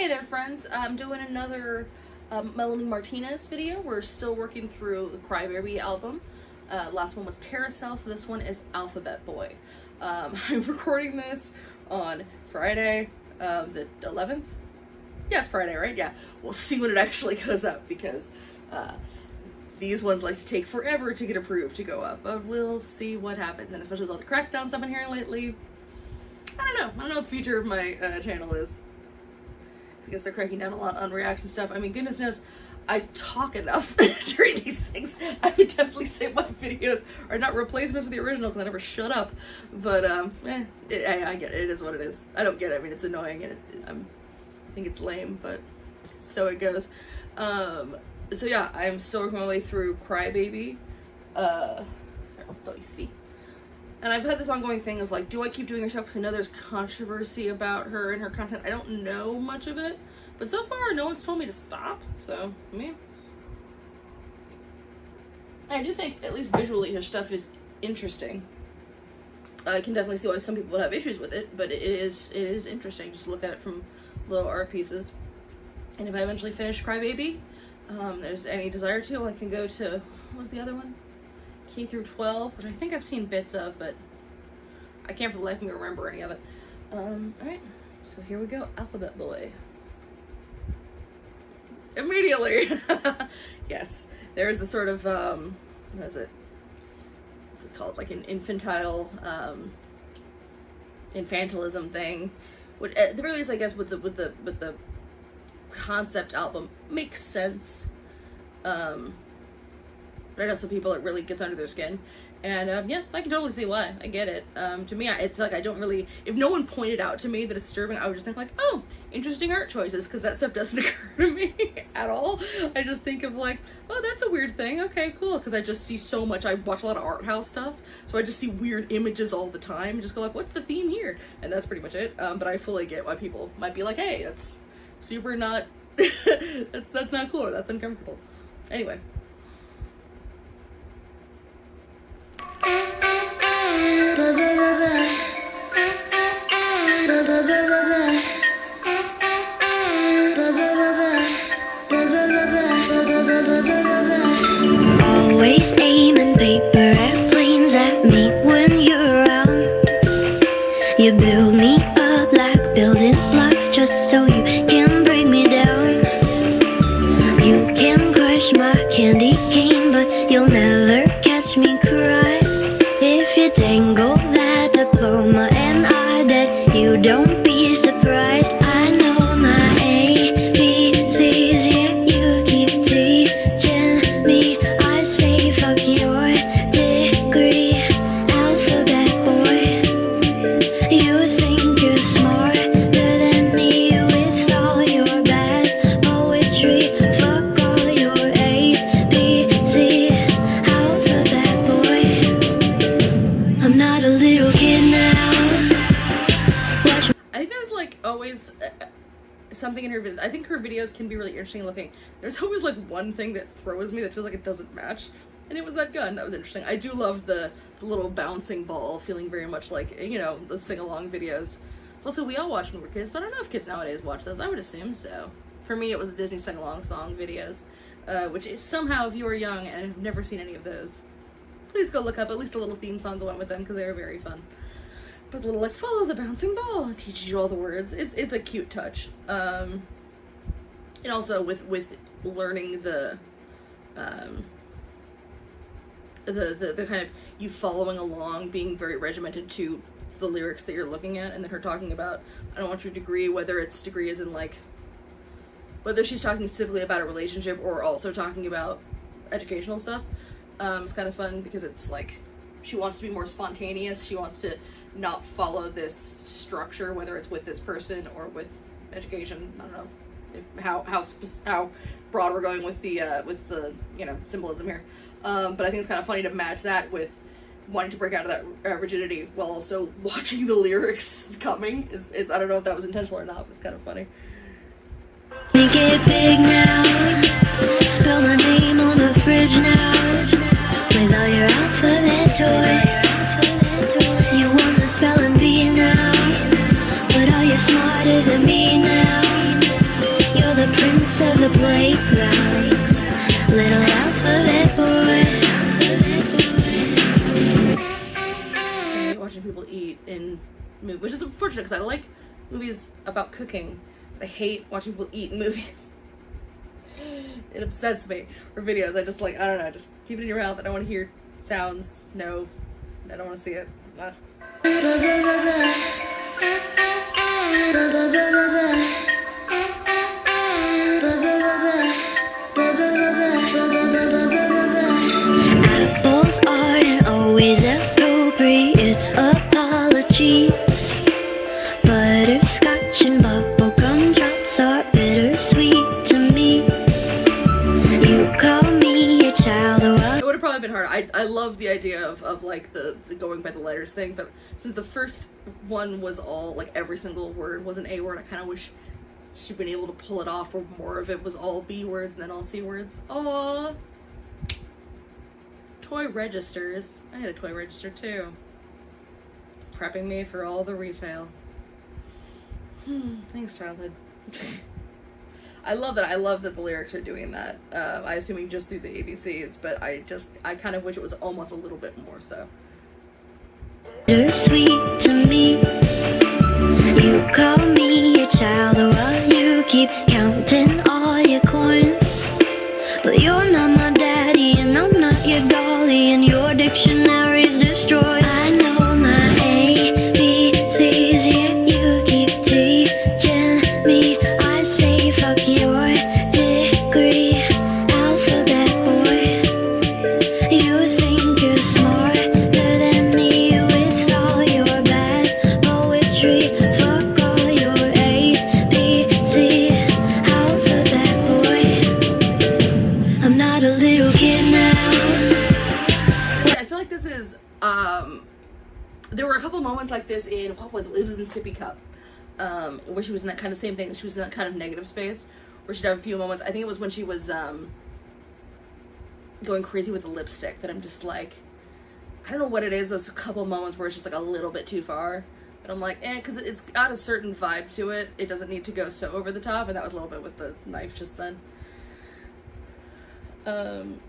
Hey there friends, I'm doing another Melanie Martinez video. We're still working through the Crybaby album. Last one was Carousel, so this one is Alphabet Boy. I'm recording this on Friday, the 11th? Yeah, it's Friday, right? Yeah. We'll see when it actually goes up because these ones like to take forever to get approved to go up, but we'll see what happens, and especially with all the crackdowns I've been hearing lately. I don't know what the future of my channel is. I guess they're cracking down a lot on reaction stuff. I mean, goodness knows, I talk enough during these things. I would definitely say my videos are not replacements for the original because I never shut up. But, I get it. It is what it is. I don't get it. I mean, it's annoying and I think it's lame, but so it goes. So yeah, I'm still working my way through Crybaby. Sorry, let me see. And I've had this ongoing thing of like, do I keep doing her stuff? Because I know there's controversy about her and her content. I don't know much of it, but so far no one's told me to stop. So, yeah. I do think, at least visually, her stuff is interesting. I can definitely see why some people would have issues with it, but it is interesting. Just look at it from little art pieces. And if I eventually finish Crybaby, there's any desire to, I can go to, what was the other one? K through 12, which I think I've seen bits of, but I can't for the life of me remember any of it. Alright, so here we go, Alphabet Boy. Immediately! Yes, there's the sort of, what is it? What's it called? Like an infantile, infantilism thing. Which, at the very least, I guess, with the concept album, makes sense. But I know some people it really gets under their skin. And yeah, I can totally see why. I get it. To me, it's like I don't really, if no one pointed out to me that it's disturbing, I would just think like, oh, interesting art choices, because that stuff doesn't occur to me at all. I just think of like, oh, that's a weird thing. Okay, cool. Because I just see so much, I watch a lot of art house stuff, so I just see weird images all the time and just go like, what's the theme here? And that's pretty much it. But I fully get why people might be like, hey, that's super not, that's not cool, or that's uncomfortable. Anyway. Always aiming paper airplanes at me when you're around. You build me up like building blocks just so you can break me down. You can crush my candy cane, but you'll never catch me cry. If you dangle that diploma and I bet you don't be surprised. I know my ABCs, yeah, you keep teaching me. I say fuck your degree, alphabet boy. You think you're smarter than me with all your bad poetry. Fuck all your ABCs, alphabet boy. I'm not a little kid now. I think there's like always something in her, I think her videos can be really interesting looking. There's always like one thing that throws me that feels like it doesn't match, and it was that gun. That was interesting. I do love the little bouncing ball feeling very much like, you know, the sing-along videos. Also, we all watched when we were kids, but I don't know if kids nowadays watch those. I would assume so. For me, it was the Disney sing-along song videos, which is somehow, if you are young and have never seen any of those, please go look up at least a little theme song that went with them, because they were very fun. But the little like, follow the bouncing ball, it teaches you all the words. It's a cute touch. And also with learning the kind of you following along, being very regimented to the lyrics that you're looking at, and then her talking about, I don't want your degree, whether it's degree as in like, whether she's talking specifically about a relationship or also talking about educational stuff. It's kind of fun because it's like, she wants to be more spontaneous. She wants to not follow this structure, whether it's with this person or with education. I don't know how broad we're going with the you know, symbolism here. But I think it's kind of funny to match that with wanting to break out of that rigidity while also watching the lyrics coming. Is I don't know if that was intentional or not, but it's kind of funny. Make it big now. Spell my name on the fridge now. With all your alphabet toys. You want the spelling bee now, but are you smarter than me now? the playground. Little alphabet boy. I hate watching people eat in movies, which is unfortunate because I like movies about cooking, but I hate watching people eat in movies. It upsets me. Or videos, I just like, I don't know, just keep it in your mouth. I don't want to hear sounds. No, I don't want to see it. Apples aren't always appropriate apologies. Butterscotch and bubblegum drops are bittersweet to me. You call me a child of It would have probably been hard. I love the idea of like the going by the letters thing, but since the first one was all like every single word was an A word, I kind of wish she'd been able to pull it off, or more of it was all B words and then all C words. Aww. Toy registers. I had a toy register too. Prepping me for all the retail. Thanks, childhood. I love that. I love that the lyrics are doing that. I assuming just through the ABCs, but I kind of wish it was almost a little bit more so. bittersweet to me. You call me a child while you keep counting all your coins. But you're not my daddy and I'm not your dolly, and your dictionary's destroyed. I know my ABCs, yet you keep teaching me. I say fuck your degree, alphabet boy. You think you're smarter than me with all your bad poetry. Fuck all your ABCs, alphabet boy. I'm not a little kid now. I feel like this is there were a couple moments like this in, what was it? It was in Sippy Cup, where she was in that kind of same thing. She was in that kind of negative space where she'd have a few moments. I think it was when she was going crazy with the lipstick that I'm just like, I don't know what it is. There's a couple moments where it's just like a little bit too far, but I'm like, because it's got a certain vibe to it. It doesn't need to go so over the top, and that was a little bit with the knife just then. I'm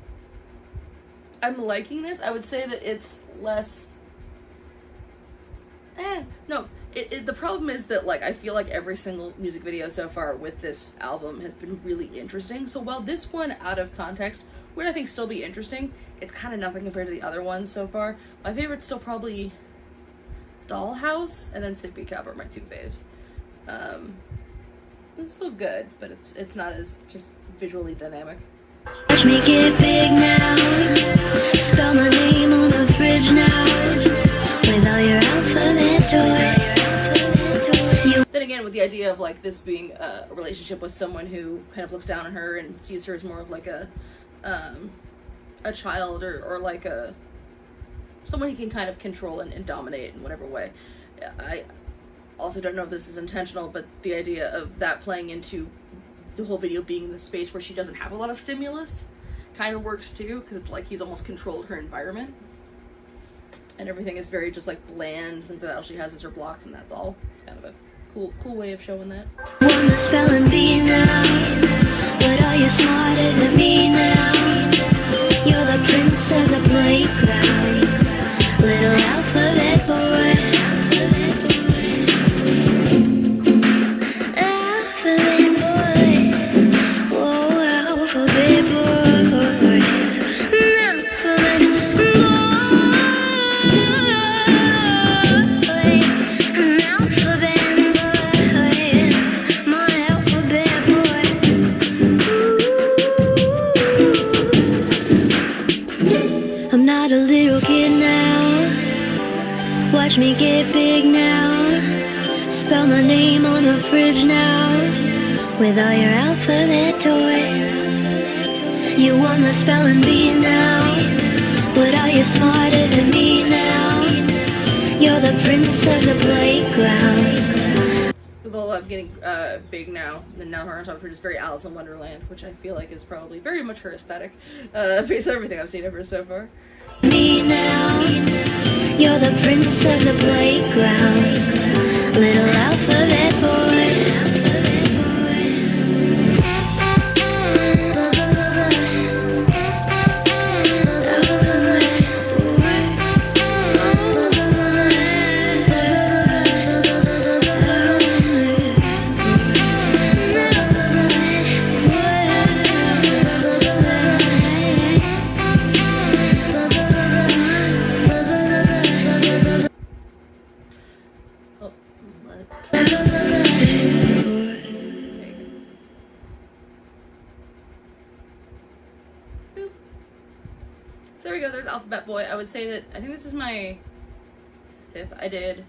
liking this. I would say that it's less. No. The problem is that, like, I feel like every single music video so far with this album has been really interesting. So while this one, out of context, would I think still be interesting, it's kind of nothing compared to the other ones so far. My favorite's still probably Dollhouse and then Sippy Cup are my two faves. It's still good, but it's not as just visually dynamic. Watch me get big now. Spell my name on the fridge now. With all your alphabet toys. Then again, with the idea of like this being a relationship with someone who kind of looks down on her and sees her as more of like a child or like someone he can kind of control and dominate in whatever way. I also don't know if this is intentional, but the idea of that playing into the whole video being the space where she doesn't have a lot of stimulus kind of works too, because it's like he's almost controlled her environment and everything is very just like bland, and that all she has is her blocks and that's all. It's kind of a cool way of showing that. Wanna spell and be now, but are you smarter than me now? You're the prince of the playground, little alphabet boy. Alphabet boy, whoa, alphabet boy, alphabet boy, an alphabet boy, my alphabet boy. I'm not a little kid now. Watch me get big now. Spell my name on the fridge now. With all your alphabet toys. You wanna spell and be now, but are you smarter than me now? You're the prince of the playground. The whole I'm getting big now, and now her on top of her is very Alice in Wonderland, which I feel like is probably very much her aesthetic, based on everything I've seen of her so far. Me now, you're the prince of the playground, little alphabet boy. there we go. There's Alphabet Boy. I would say that I think this is my 5th.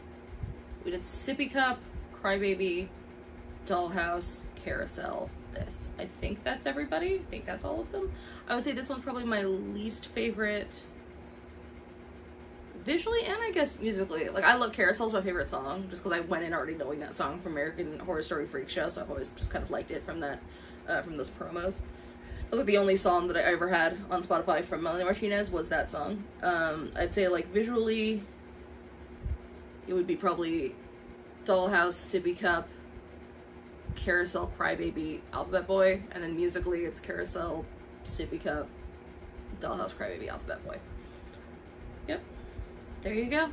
We did Sippy Cup, Crybaby, Dollhouse, Carousel, this. I think that's everybody. I think that's all of them. I would say this one's probably my least favorite visually and I guess musically. Like, I love Carousel's my favorite song just because I went in already knowing that song from American Horror Story Freak Show, so I've always just kind of liked it from that, from those promos. That was like the only song that I ever had on Spotify from Melanie Martinez was that song. I'd say like visually, it would be probably Dollhouse, Sippy Cup, Carousel, Crybaby, Alphabet Boy, and then musically it's Carousel, Sippy Cup, Dollhouse, Crybaby, Alphabet Boy. Yep. There you go.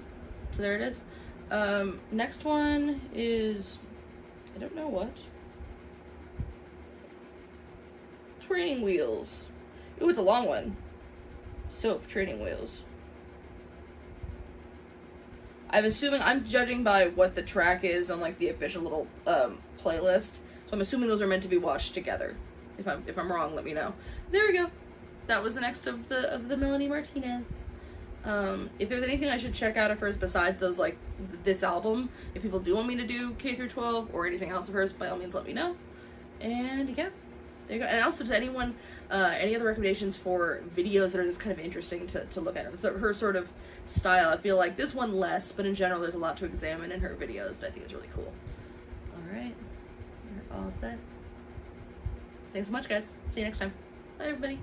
So there it is. Next one is, I don't know what. Training Wheels. Ooh, it's a long one. Soap Training Wheels. I'm judging by what the track is on like the official little playlist. So I'm assuming those are meant to be watched together. If I'm wrong, let me know. There we go. That was the next of the Melanie Martinez. If there's anything I should check out of hers besides those, like this album, if people do want me to do K through 12 or anything else of hers, by all means let me know. And yeah, there you go. And also, does anyone any other recommendations for videos that are just kind of interesting to look at? So her sort of style, I feel like this one less, but in general there's a lot to examine in her videos that I think is really cool. Alright, you're all set. Thanks so much, guys. See you next time. Bye, everybody.